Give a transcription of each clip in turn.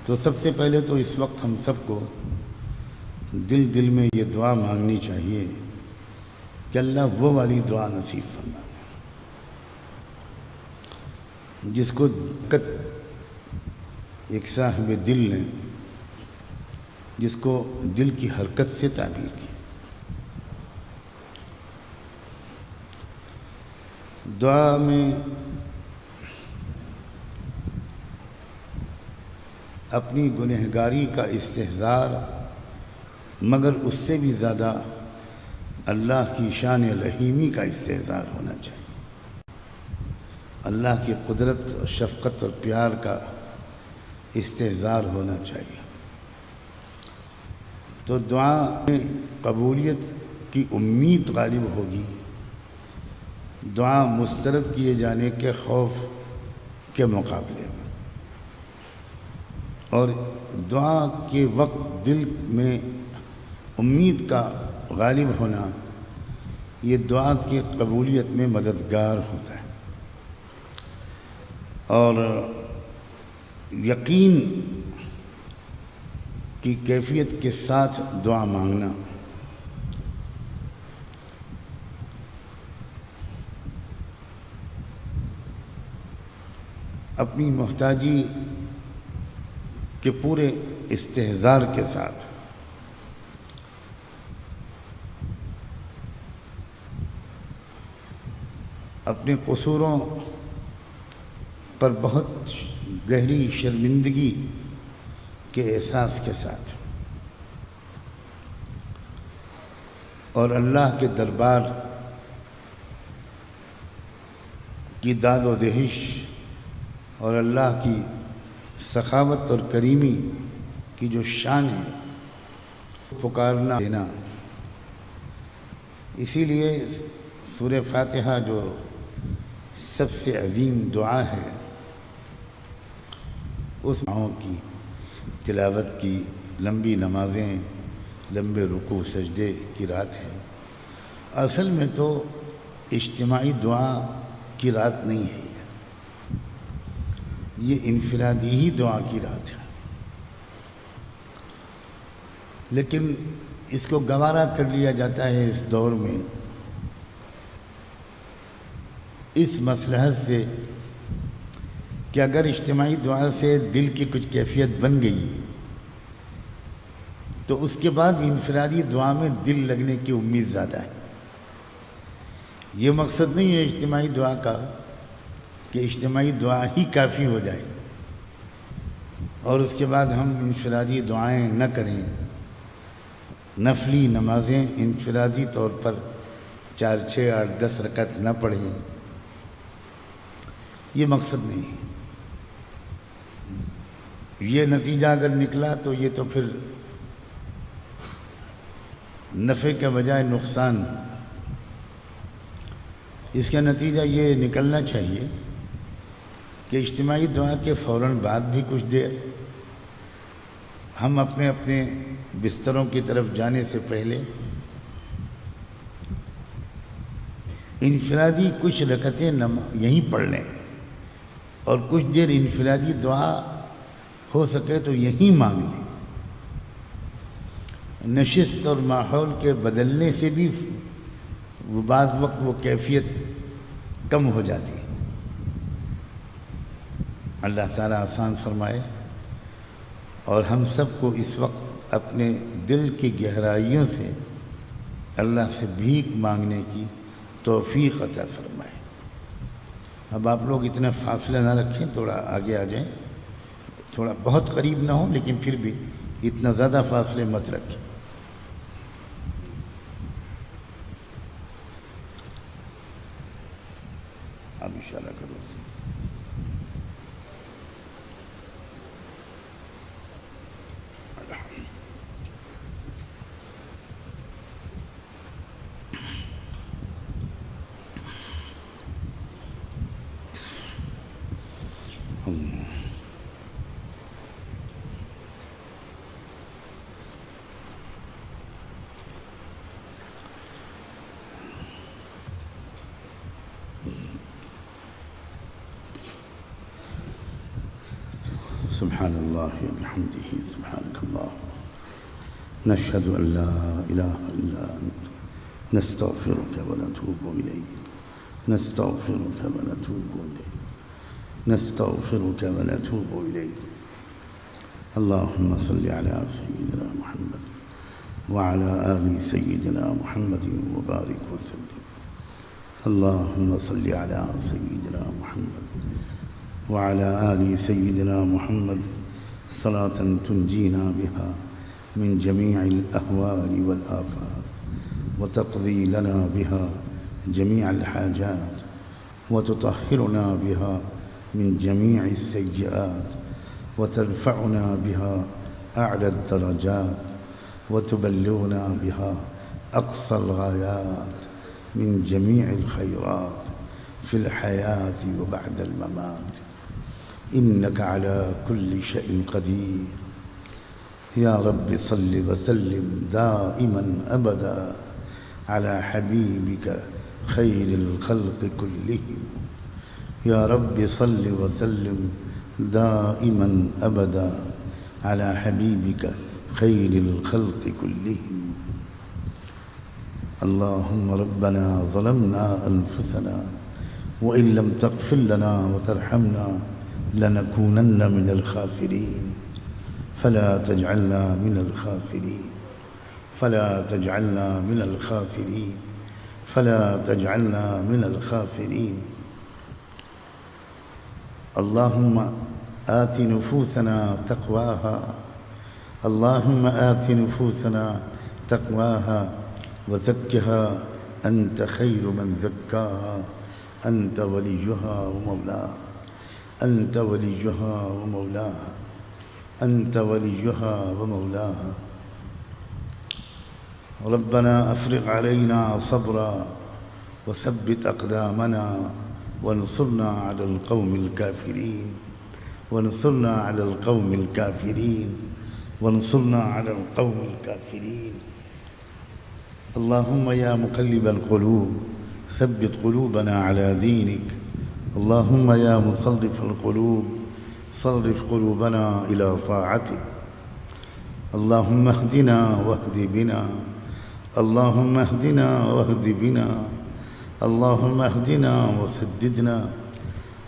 تو سب سے پہلے تو اس وقت ہم سب کو دل دل میں یہ دعا مانگنی چاہیے کہ اللہ وہ والی دعا نصیب فرما جس کو ایک صاحب دل نے جس کو دل کی حرکت سے تعبیر کی. دعا میں اپنی گنہگاری کا استحضار، مگر اس سے بھی زیادہ اللہ کی شان رحیمی کا استحضار ہونا چاہیے، اللہ کی قدرت اور شفقت اور پیار کا استحضار ہونا چاہیے. تو دعا میں قبولیت کی امید غالب ہوگی، دعا مسترد کیے جانے کے خوف کے مقابلے میں. اور دعا کے وقت دل میں امید کا غالب ہونا یہ دعا کی قبولیت میں مددگار ہوتا ہے. اور یقین کی کیفیت کے ساتھ دعا مانگنا اپنی محتاجی کے پورے استحضار کے ساتھ اپنے قصوروں پر بہت گہری شرمندگی کے احساس کے ساتھ اور اللہ کے دربار کی داد و دہش اور اللہ کی سخاوت اور کریمی کی جو شان ہے پکارنا دینا. اسی لیے سورہ فاتحہ جو سب سے عظیم دعا ہے، اس دعاؤں کی تلاوت کی لمبی نمازیں، لمبے رکوع سجدے کی رات ہے. اصل میں تو اجتماعی دعا کی رات نہیں ہے، یہ انفرادی ہی دعا کی رات ہے. لیکن اس کو گوارا کر لیا جاتا ہے اس دور میں اس مصلحت سے کہ اگر اجتماعی دعا سے دل کی کچھ کیفیت بن گئی تو اس کے بعد انفرادی دعا میں دل لگنے کی امید زیادہ ہے. یہ مقصد نہیں ہے اجتماعی دعا کا کہ اجتماعی دعا ہی کافی ہو جائے اور اس کے بعد ہم انفرادی دعائیں نہ کریں، نفلی نمازیں انفرادی طور پر 4 6 8 10 رکعت نہ پڑھیں. یہ مقصد نہیں ہے. یہ نتیجہ اگر نکلا تو یہ تو پھر نفع کے بجائے نقصان. اس کا نتیجہ یہ نکلنا چاہیے کہ اجتماعی دعا کے فوراً بعد بھی کچھ دیر ہم اپنے اپنے بستروں کی طرف جانے سے پہلے انفرادی کچھ رکعتیں یہیں پڑھ لیں اور کچھ دیر انفرادی دعا ہو سکے تو یہیں مانگ لیں. نشست اور ماحول کے بدلنے سے بھی بعض وقت وہ کیفیت کم ہو جاتی ہے. اللہ تعالیٰ آسان فرمائے اور ہم سب کو اس وقت اپنے دل کی گہرائیوں سے اللہ سے بھیک مانگنے کی توفیق عطا فرمائے. اب آپ لوگ اتنا فاصلہ نہ رکھیں، تھوڑا آگے آ جائیں، تھوڑا بہت قریب نہ ہوں لیکن پھر بھی اتنا زیادہ فاصلے مت رکھیں. اب اشارہ کرو. سبحان اللہ وبحمدہ سبحانک اللہ نشہد ان لا الہ الا انت نستغفرک ونتوب الیک نستغفرک ونتوب الیک نستغفرک ونتوب الیک اللہم صل علی سیدنا محمد وعلى آل سيدنا محمد وبارك وسلم اللهم صل على سيدنا محمد وعلى آل سيدنا محمد صلاة تنجينا بها من جميع الأهوال والآفات وتقضي لنا بها جميع الحاجات وتطهرنا بها من جميع السيئات وترفعنا بها أعلى الدرجات وتبلغنا بها أقصى الغايات من جميع الخيرات في الحياة وبعد الممات إنك على كل شيء قدير يا رب صل وسلم دائما أبدا على حبيبك خير الخلق كلهم يا رب صل وسلم دائما أبدا على حبيبك خير الخلق كلهم اللهم ربنا ظلمنا أنفسنا وإن لم تغفر لنا وترحمنا لنكونن من الخاسرين فلا تجعلنا من الخاسرين فلا تجعلنا من الخاسرين فلا تجعلنا من الخاسرين اللهم آت نفوسنا تقواها اللهم آت نفوسنا تقواها وزكها أنت خير من زكاها أنت وليها ومولاها أنت وليها ومولاها أنت وليها ومولاها ربنا أفرغ علينا صبرا وثبت أقدامنا وانصرنا على القوم الكافرين وانصرنا على القوم الكافرين وانصرنا على القوم الكافرين اللهم يا مقلب القلوب ثبت قلوبنا على دينك اللهم يا مصرف القلوب صرف قلوبنا إلى طاعتك اللهم اهدنا واهد بنا اللهم اهدنا واهد بنا اللهم اهدنا وسددنا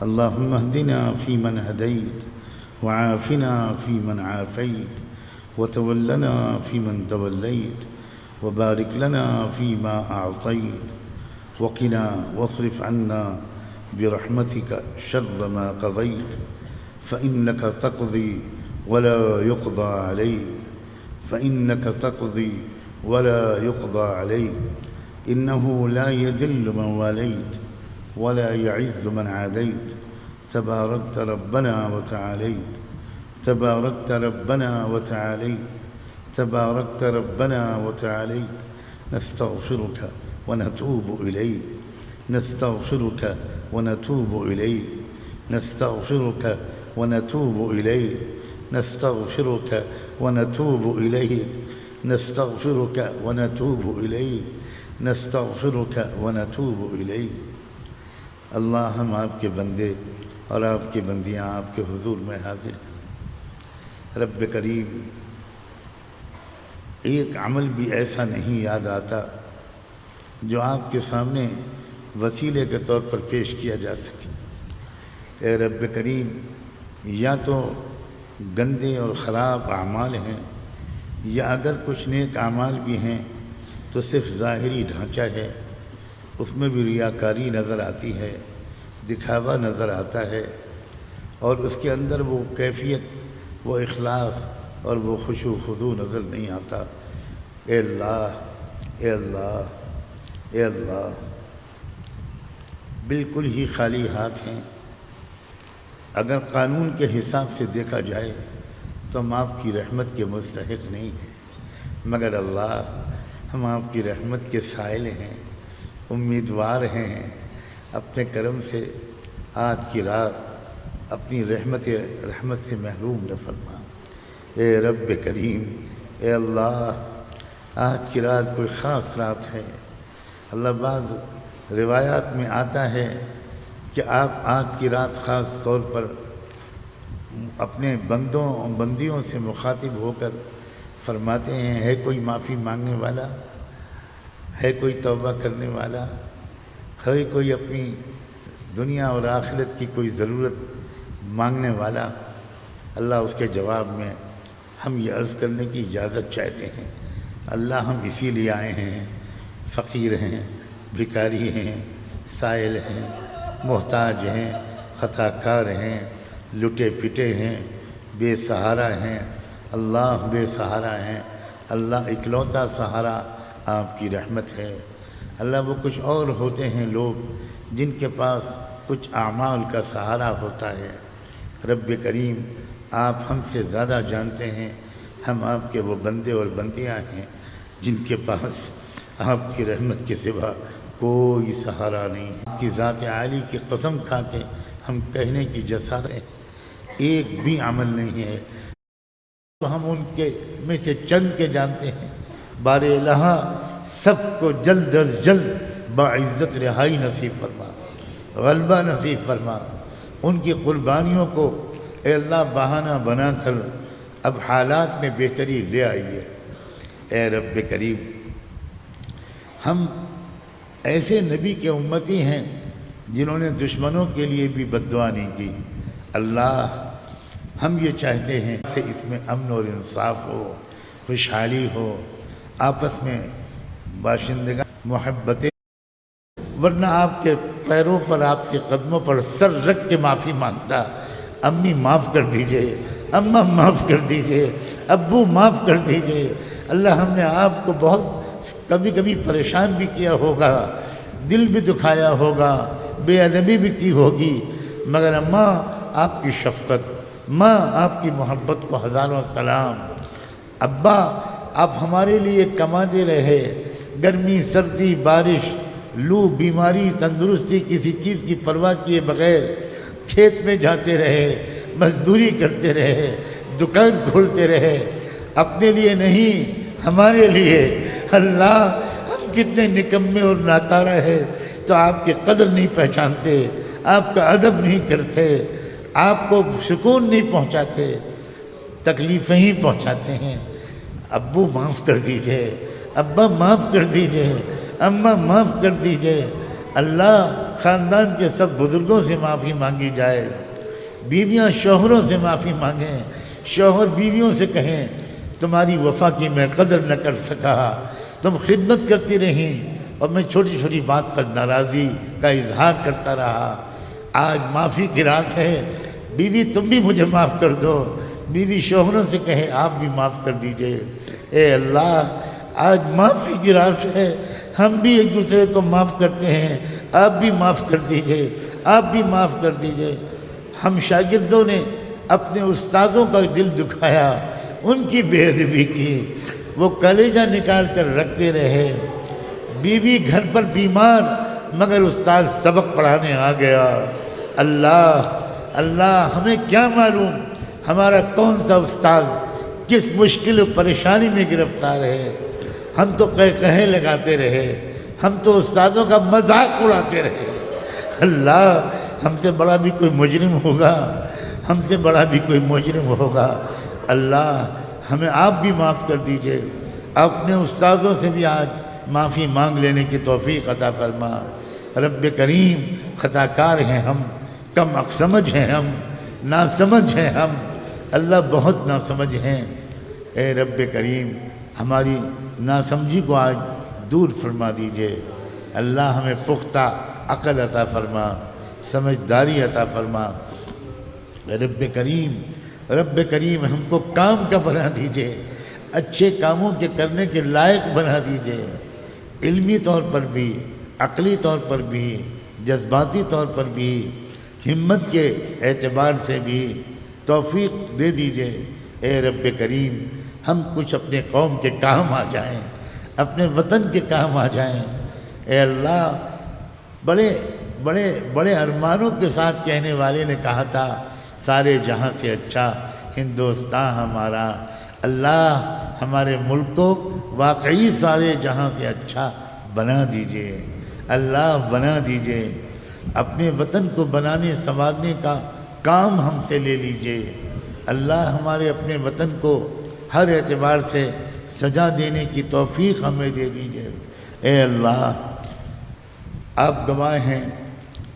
اللهم اهدنا فيمن هديت وعافنا فيمن عافيت وتولنا فيمن توليت وبارك لنا فيما أعطيت وقنا واصرف عنا برحمتك شر ما قضيت فإنك تقضي ولا يقضى عليك فإنك تقضي ولا يقضى عليك إنه لا يذل من واليت ولا يعز من عاديت تباركت ربنا وتعاليت تباركت ربنا وتعاليت تباركت ربنا وتعاليت نستغفرك ونتوب إليك نستغفرك ونتوب إليك نستغفرك ونتوب إليك نستغفرك ونتوب إليك نستغفرك ونتوب إليك نستغفرك ونتوب إليك اللہ ہم آپ کے بندے اور آپ کی بندیاں آپ کے حضور میں حاضر ہیں۔ رب کریم ایک عمل بھی ایسا نہیں یاد آتا جو آپ کے سامنے وسیلے کے طور پر پیش کیا جا سکے۔ اے رب کریم، یا تو گندے اور خراب اعمال ہیں، یا اگر کچھ نیک اعمال بھی ہیں تو صرف ظاہری ڈھانچہ ہے، اس میں بھی ریاکاری نظر آتی ہے، دکھاوا نظر آتا ہے، اور اس کے اندر وہ کیفیت، وہ اخلاص اور وہ خشوع و خضوع نظر نہیں آتا۔ اے اللہ، اے اللہ، اے اللہ، بالکل ہی خالی ہاتھ ہیں۔ اگر قانون کے حساب سے دیکھا جائے تو ہم آپ کی رحمت کے مستحق نہیں ہیں، مگر اللہ، ہم آپ کی رحمت کے سائل ہیں، امیدوار ہیں۔ اپنے کرم سے آج کی رات اپنی رحمت سے محروم نہ فرما۔ اے رب کریم، اے اللہ، آج کی رات کوئی خاص رات ہے۔ اللہ، بعض روایات میں آتا ہے کہ آپ آج کی رات خاص طور پر اپنے بندیوں سے مخاطب ہو کر فرماتے ہیں، ہے کوئی معافی مانگنے والا، ہے کوئی توبہ کرنے والا، ہے کوئی اپنی دنیا اور آخرت کی کوئی ضرورت مانگنے والا؟ اللہ اس کے جواب میں ہم یہ عرض کرنے کی اجازت چاہتے ہیں، اللہ ہم اسی لیے آئے ہیں، فقیر ہیں، بھکاری ہیں، سائل ہیں، محتاج ہیں، خطا کار ہیں، لٹے پٹے ہیں، بے سہارا ہیں، اللہ بے سہارا ہیں، اللہ اکلوتا سہارا آپ کی رحمت ہے۔ اللہ وہ کچھ اور ہوتے ہیں لوگ جن کے پاس کچھ اعمال کا سہارا ہوتا ہے۔ رب کریم آپ ہم سے زیادہ جانتے ہیں، ہم آپ کے وہ بندے اور بندیاں ہیں جن کے پاس آپ کی رحمت کے سوا کوئی سہارا نہیں ہے۔ آپ کی ذات عالی کی قسم کھا کے ہم کہنے کی جسارت ہے، ایک بھی عمل نہیں ہے تو ہم ان کے میں سے چند کے جانتے ہیں۔ بار الہ سب کو جلد از جلد باعزت رہائی نصیب فرما، غلبہ نصیب فرما، ان کی قربانیوں کو اے اللہ بہانہ بنا کر اب حالات میں بہتری لے آئیے۔ اے رب کریم ہم ایسے نبی کے امتی ہیں جنہوں نے دشمنوں کے لیے بھی بد دعا نہیں کی۔ اللہ ہم یہ چاہتے ہیں کہ اس میں امن اور انصاف ہو، خوشحالی ہو، آپس میں باشندگان محبتیں، ورنہ آپ کے پیروں پر آپ کے قدموں پر سر رکھ کے معافی مانگتا، امی معاف کر دیجئے، اماں معاف کر دیجئے، ابو معاف کر دیجئے۔ اللہ ہم نے آپ کو بہت کبھی کبھی پریشان بھی کیا ہوگا، دل بھی دکھایا ہوگا، بے ادبی بھی کی ہوگی، مگر اماں آپ کی شفقت، ماں آپ کی محبت کو ہزاروں سلام۔ ابا آپ ہمارے لیے کماتے رہے، گرمی سردی بارش لو بیماری تندرستی کسی چیز کی پرواہ کیے بغیر کھیت میں جاتے رہے، مزدوری کرتے رہے، دکان کھولتے رہے، اپنے لیے نہیں ہمارے لیے۔ اللہ ہم کتنے نکمے اور ناکارہ ہیں تو آپ کی قدر نہیں پہچانتے، آپ کا ادب نہیں کرتے، آپ کو سکون نہیں پہنچاتے، تکلیفیں ہی پہنچاتے ہیں۔ ابو معاف کر دیجئے، ابا معاف کر دیجئے، اماں معاف کر دیجئے۔ اللہ خاندان کے سب بزرگوں سے معافی مانگی جائے، بیویاں شوہروں سے معافی مانگیں، شوہر بیویوں سے کہیں تمہاری وفا کی میں قدر نہ کر سکا، تم خدمت کرتی رہیں اور میں چھوٹی چھوٹی بات پر ناراضی کا اظہار کرتا رہا۔ آج معافی کی رات ہے، بیوی تم بھی مجھے معاف کر دو، بیوی شوہروں سے کہے آپ بھی معاف کر دیجئے۔ اے اللہ آج معافی کی رات ہے، ہم بھی ایک دوسرے کو معاف کرتے ہیں، آپ بھی معاف کر دیجئے، آپ بھی معاف کر دیجئے۔ ہم شاگردوں نے اپنے استاذوں کا دل دکھایا، ان کی بے ادبی کی، وہ کلیجہ نکال کر رکھتے رہے، بیوی گھر پر بیمار مگر استاد سبق پڑھانے آ گیا۔ اللہ ہمیں کیا معلوم ہمارا کون سا استاد کس مشکل و پریشانی میں گرفتار ہے، ہم تو کہے لگاتے رہے، ہم تو استادوں کا مذاق اڑاتے رہے۔ اللہ ہم سے بڑا بھی کوئی مجرم ہوگا، ہم سے بڑا بھی کوئی مجرم ہوگا۔ اللہ ہمیں آپ بھی معاف کر دیجئے، اپنے استاذوں سے بھی آج معافی مانگ لینے کی توفیق عطا فرما۔ رب کریم خطا کار ہیں ہم، کم عقل سمجھ ہیں ہم، ناسمجھ ہیں ہم، اللہ بہت ناسمجھ ہیں۔ اے رب کریم ہماری ناسمجھی کو آج دور فرما دیجئے۔ اللہ ہمیں پختہ عقل عطا فرما، سمجھداری عطا فرما۔ رب کریم ہم کو کام کا بنا دیجئے، اچھے کاموں کے کرنے کے لائق بنا دیجئے، علمی طور پر بھی، عقلی طور پر بھی، جذباتی طور پر بھی، ہمت کے اعتبار سے بھی توفیق دے دیجئے۔ اے رب کریم ہم کچھ اپنے قوم کے کام آ جائیں، اپنے وطن کے کام آ جائیں۔ اے اللہ بڑے ارمانوں کے ساتھ کہنے والے نے کہا تھا سارے جہاں سے اچھا ہندوستان ہمارا۔ اللہ ہمارے ملک کو واقعی سارے جہاں سے اچھا بنا دیجئے، اللہ بنا دیجئے۔ اپنے وطن کو بنانے سنوارنے کا کام ہم سے لے لیجئے۔ اللہ ہمارے اپنے وطن کو ہر اعتبار سے سجا دینے کی توفیق ہمیں دے دیجئے۔ اے اللہ، آپ گواہ ہیں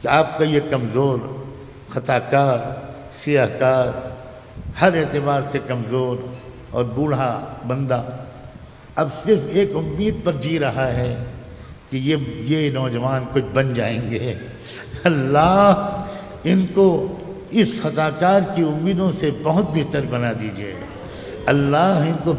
کہ آپ کا یہ کمزور، خطا کار، سیاہ کار، ہر اعتبار سے کمزور اور بوڑھا بندہ اب صرف ایک امید پر جی رہا ہے کہ یہ نوجوان کچھ بن جائیں گے۔ اللہ ان کو اس خطا کار کی امیدوں سے بہت بہتر بنا دیجئے۔ اللہ ان کو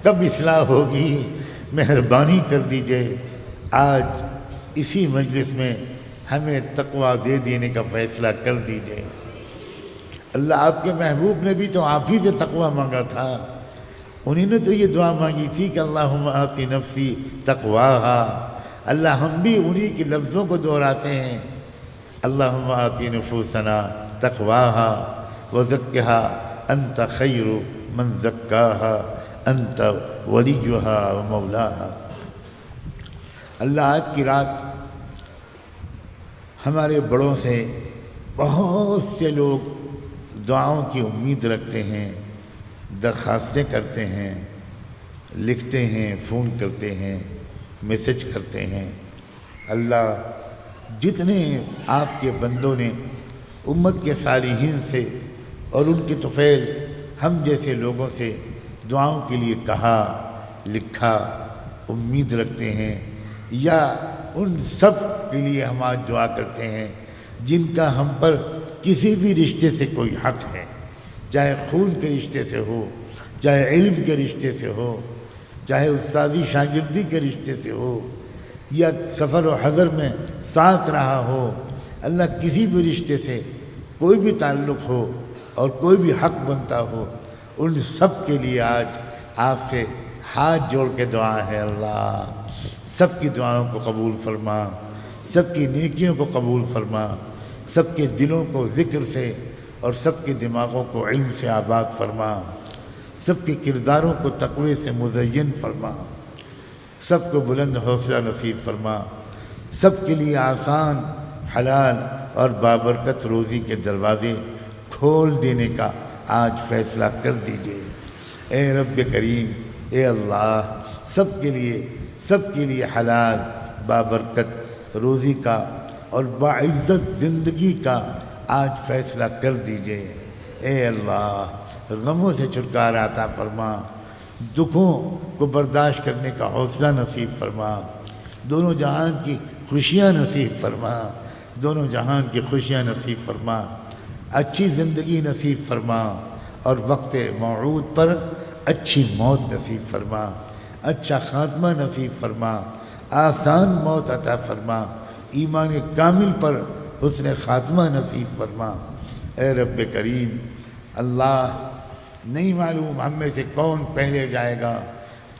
کب اصلاح ہوگی، مہربانی کر دیجئے۔ آج اسی مجلس میں ہمیں تقویٰ دے دینے کا فیصلہ کر دیجئے۔ اللہ آپ کے محبوب نے بھی تو آپ ہی سے تقویٰ مانگا تھا، انہی نے تو یہ دعا مانگی تھی کہ اللہم آتی نفسی تقواہا۔ اللہ ہم بھی انہی کے لفظوں کو دہراتے ہیں، اللہم آتی نفوسنا تقواہا وزکھا انت خیر من زکاہا انت ولیہا و مولاہا۔ اللہ آج کی رات ہمارے بڑوں سے بہت سے لوگ دعاؤں کی امید رکھتے ہیں، درخواستیں کرتے ہیں، لکھتے ہیں، فون کرتے ہیں، میسج کرتے ہیں۔ اللہ جتنے آپ کے بندوں نے امت کے صالحین سے اور ان کے طفیل ہم جیسے لوگوں سے دعاؤں کے لیے کہا، لکھا، امید رکھتے ہیں، یا ان سب کے لیے ہم آج دعا کرتے ہیں جن کا ہم پر کسی بھی رشتے سے کوئی حق ہے، چاہے خون کے رشتے سے ہو، چاہے علم کے رشتے سے ہو، چاہے استادی شاگردی کے رشتے سے ہو، یا سفر و حضر میں ساتھ رہا ہو۔ اللہ کسی بھی رشتے سے کوئی بھی تعلق ہو اور کوئی بھی حق بنتا ہو، ان سب کے لیے آج آپ سے ہاتھ جوڑ کے دعا ہے۔ اللہ سب کی دعاؤں کو قبول فرما، سب کی نیکیوں کو قبول فرما، سب کے دلوں کو ذکر سے اور سب کے دماغوں کو علم سے آباد فرما، سب کے کرداروں کو تقوی سے مزین فرما، سب کو بلند حوصلہ نصیب فرما، سب کے لیے آسان، حلال اور بابرکت روزی کے دروازے کھول دینے کا آج فیصلہ کر دیجئے۔ اے رب کریم، اے اللہ سب کے لیے حلال بابرکت روزی کا اور باعزت زندگی کا آج فیصلہ کر دیجئے۔ اے اللہ غموں سے چھٹکارا عطا فرما، دکھوں کو برداشت کرنے کا حوصلہ نصیب فرما، دونوں جہان کی خوشیاں نصیب فرما، دونوں جہان کی خوشیاں نصیب فرما، اچھی زندگی نصیب فرما، اور وقت موعود پر اچھی موت نصیب فرما، اچھا خاتمہ نصیب فرما، آسان موت عطا فرما، ایمان کامل پر حسن خاتمہ نصیب فرما۔ اے رب کریم، اللہ نہیں معلوم ہم میں سے کون پہلے جائے گا،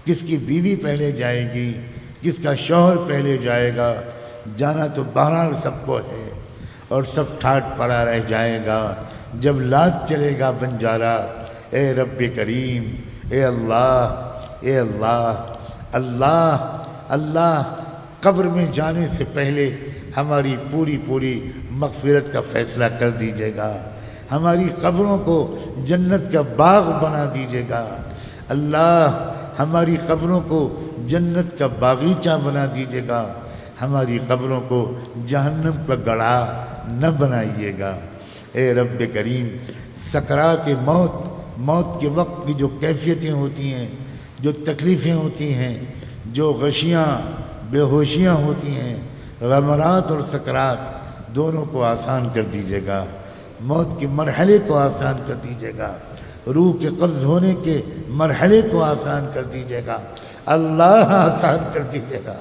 کس کی بیوی پہلے جائے گی، کس کا شوہر پہلے جائے گا، جانا تو بہرحال سب کو ہے اور سب ٹھاٹ پڑا رہ جائے گا جب لات چلے گا بنجارا۔ اے رب کریم، اے اللہ، اے اللہ، اللہ اللہ قبر میں جانے سے پہلے ہماری پوری مغفرت کا فیصلہ کر دیجیے گا، ہماری قبروں کو جنت کا باغ بنا دیجیے گا۔ اللہ ہماری قبروں کو جنت کا باغیچہ بنا دیجیے گا، ہماری قبروں کو جہنم کا گڑھا نہ بنائیے گا۔ اے رب کریم، سکرات موت کے وقت کی جو کیفیتیں ہوتی ہیں، جو تکلیفیں ہوتی ہیں، جو غشیاں بے ہوشیاں ہوتی ہیں، غمرات اور سکرات دونوں کو آسان کر دیجیے گا، موت کے مرحلے کو آسان کر دیجیے گا، روح کے قبض ہونے کے مرحلے کو آسان کر دیجیے گا۔ اللہ آسان کر دیجیے گا،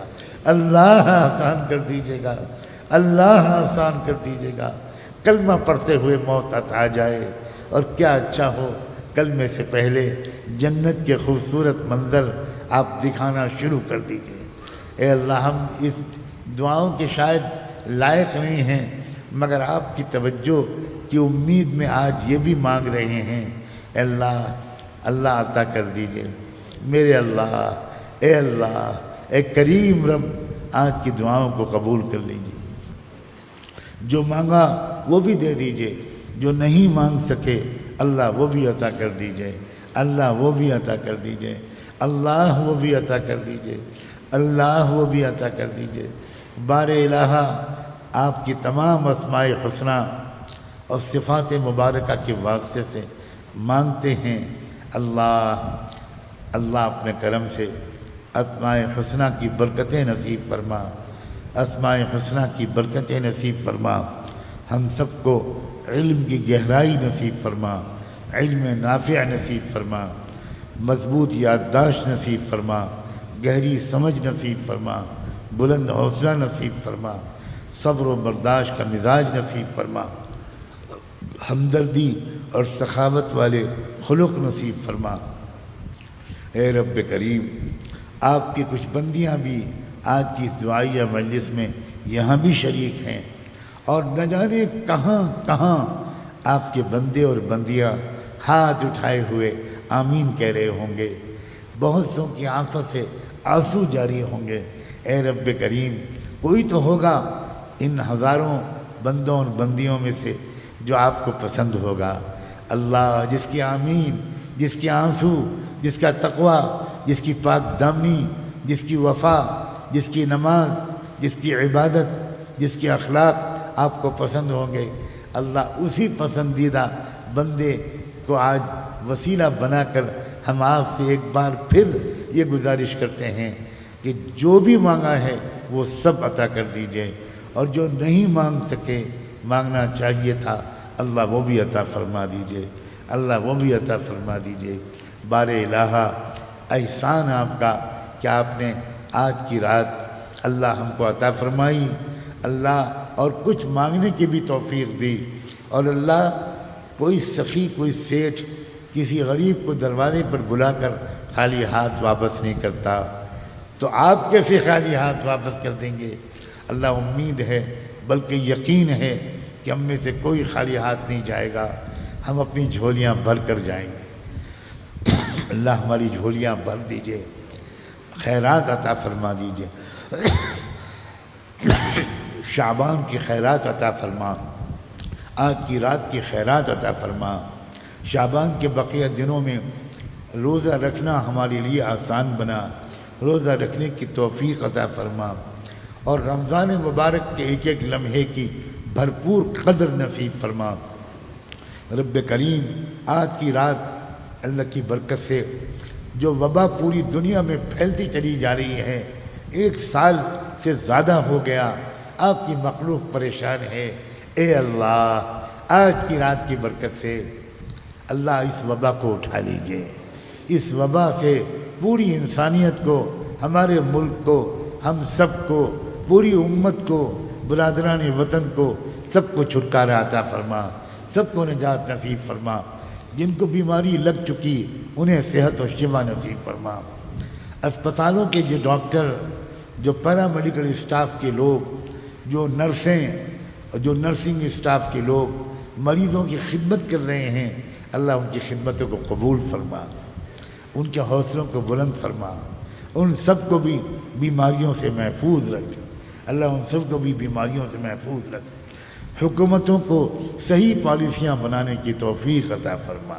اللہ آسان کر دیجیے گا، اللہ آسان کر دیجیے گا۔ کلمہ پڑھتے ہوئے موت آ جائے، اور کیا اچھا ہو کلمے سے پہلے جنت کے خوبصورت منظر آپ دکھانا شروع کر دیجئے۔ اے اللہ، ہم اس دعاؤں کے شاید لائق نہیں ہیں، مگر آپ کی توجہ کی امید میں آج یہ بھی مانگ رہے ہیں۔ اے اللہ عطا کر دیجئے میرے اللہ۔ اے اللہ، اے کریم رب، آج کی دعاؤں کو قبول کر لیجئے۔ جو مانگا وہ بھی دے دیجئے، جو نہیں مانگ سکے اللہ وہ بھی عطا کر دیجئے، اللہ وہ بھی عطا کر دیجئے، اللہ وہ بھی عطا کر دیجئے، اللہ وہ بھی عطا کر دیجئے۔ بار الہ، آپ کی تمام اسماء حسنہ اور صفات مبارکہ کے واسطے سے مانگتے ہیں۔ اللہ اپنے کرم سے اسماء حسنہ کی برکتیں نصیب فرما، اسماء حسنہ کی برکتیں نصیب فرما، ہم سب کو علم کی گہرائی نصیب فرما، علم نافع نصیب فرما، مضبوط یادداشت نصیب فرما، گہری سمجھ نصیب فرما، بلند حوصلہ نصیب فرما، صبر و برداشت کا مزاج نصیب فرما، ہمدردی اور سخاوت والے خلق نصیب فرما۔ اے رب کریم، آپ کی کچھ بندیاں بھی آج کی اس دعائیہ مجلس میں یہاں بھی شریک ہیں، اور نہ جانے کہاں کہاں آپ کے بندے اور بندیاں ہاتھ اٹھائے ہوئے آمین کہہ رہے ہوں گے، بہت سو کی آنکھوں سے آنسو جاری ہوں گے۔ اے رب کریم، کوئی تو ہوگا ان ہزاروں بندوں اور بندیوں میں سے جو آپ کو پسند ہوگا۔ اللہ، جس کی آمین، جس کے آنسو، جس کا تقوی، جس کی پاک دامنی، جس کی وفا، جس کی نماز، جس کی عبادت، جس کے اخلاق آپ کو پسند ہوں گے، اللہ اسی پسندیدہ بندے کو آج وسیلہ بنا کر ہم آپ سے ایک بار پھر یہ گزارش کرتے ہیں کہ جو بھی مانگا ہے وہ سب عطا کر دیجئے، اور جو نہیں مانگ سکے، مانگنا چاہیے تھا، اللہ وہ بھی عطا فرما دیجئے، اللہ وہ بھی عطا فرما دیجئے۔ بار الہ، احسان آپ کا کہ آپ نے آج کی رات اللہ ہم کو عطا فرمائی، اللہ، اور کچھ مانگنے کی بھی توفیق دی، اور اللہ کوئی سخی، کوئی سیٹھ کسی غریب کو دروازے پر بلا کر خالی ہاتھ واپس نہیں کرتا، تو آپ کیسے خالی ہاتھ واپس کر دیں گے؟ اللہ، امید ہے بلکہ یقین ہے کہ ہم میں سے کوئی خالی ہاتھ نہیں جائے گا، ہم اپنی جھولیاں بھر کر جائیں گے۔ اللہ ہماری جھولیاں بھر دیجئے، خیرات عطا فرما دیجئے، شعبان کی خیرات عطا فرما، آج کی رات کی خیرات عطا فرما، شعبان کے بقیہ دنوں میں روزہ رکھنا ہمارے لیے آسان بنا، روزہ رکھنے کی توفیق عطا فرما، اور رمضان مبارک کے ایک ایک لمحے کی بھرپور قدر نصیب فرما۔ رب کریم، آج کی رات اللہ کی برکت سے جو وبا پوری دنیا میں پھیلتی چلی جا رہی ہے، 1 سال سے زیادہ ہو گیا، آپ کی مخلوق پریشان ہے، اے اللہ، آج کی رات کی برکت سے اللہ اس وبا کو اٹھا لیجئے، اس وبا سے پوری انسانیت کو، ہمارے ملک کو، ہم سب کو، پوری امت کو، برادران وطن کو، سب کو چھٹکارا عطا فرما، سب کو نجات نصیب فرما، جن کو بیماری لگ چکی انہیں صحت و شفا نصیب فرما۔ اسپتالوں کے جو ڈاکٹر، جو پیرا میڈیکل اسٹاف کے لوگ، جو نرسیں اور جو نرسنگ اسٹاف کے لوگ مریضوں کی خدمت کر رہے ہیں، اللہ ان کی خدمتوں کو قبول فرما، ان کے حوصلوں کو بلند فرما، ان سب کو بھی بیماریوں سے محفوظ رکھ، اللہ ان سب کو بھی بیماریوں سے محفوظ رکھ، حکومتوں کو صحیح پالیسیاں بنانے کی توفیق عطا فرما،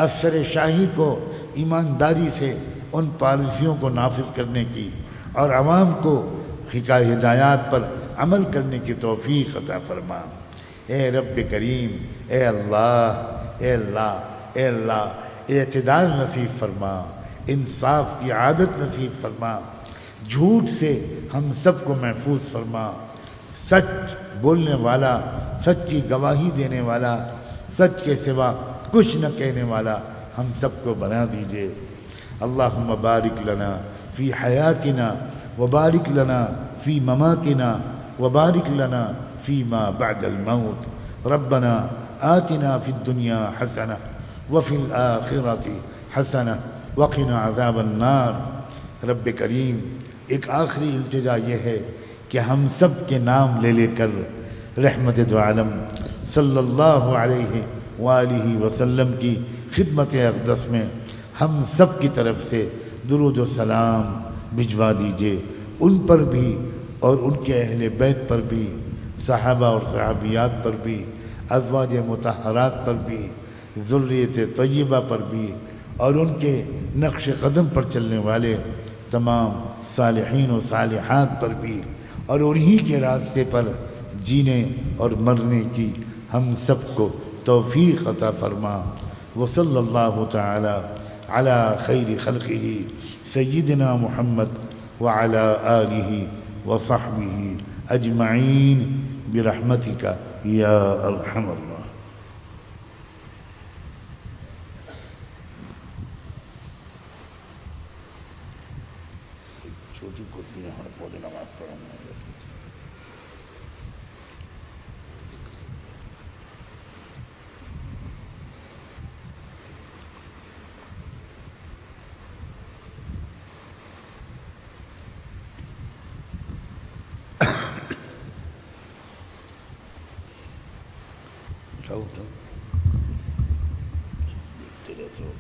افسر شاہی کو ایمانداری سے ان پالیسیوں کو نافذ کرنے کی اور عوام کو ہدایات پر عمل کرنے کی توفیق عطا فرما۔ اے رب کریم، اے اللہ، اے اللہ، اے اللہ، اعتدال نصیب فرما، انصاف کی عادت نصیب فرما، جھوٹ سے ہم سب کو محفوظ فرما، سچ بولنے والا، سچ کی گواہی دینے والا، سچ کے سوا کچھ نہ کہنے والا ہم سب کو بنا دیجئے۔ اللہم بارک لنا فی حیاتنا وبارک لنا فی مماتنا وبارک لنا فی ما بعد الموت، ربنا آتنا فی الدنیا حسنہ وفی الآخرۃ حسنہ وقنا عذاب النار۔ رب کریم ایک آخری التجا یہ ہے کہ ہم سب کے نام لے لے کر رحمت دو عالم صلی اللہ علیہ وآلہ وسلم کی خدمت اقدس میں ہم سب کی طرف سے درود و سلام بھجوا دیجئے، ان پر بھی اور ان کے اہل بیت پر بھی، صحابہ اور صحابیات پر بھی، ازواج مطہرات پر بھی، ذریت طیبہ پر بھی، اور ان کے نقش قدم پر چلنے والے تمام صالحین و صالحات پر بھی، اور انہی کے راستے پر جینے اور مرنے کی ہم سب کو توفیق عطا فرما۔ وصلی اللہ تعالی علی خیر خلقہ سیدنا محمد وعلی آلہ وصحبہ اجمعین برحمتک یا ارحم الراحمین۔ چھوٹی کرسی میں ہر پودے نماز پڑھیں گے۔ اٹھو اٹھو، دیکھتے رہتے ہو۔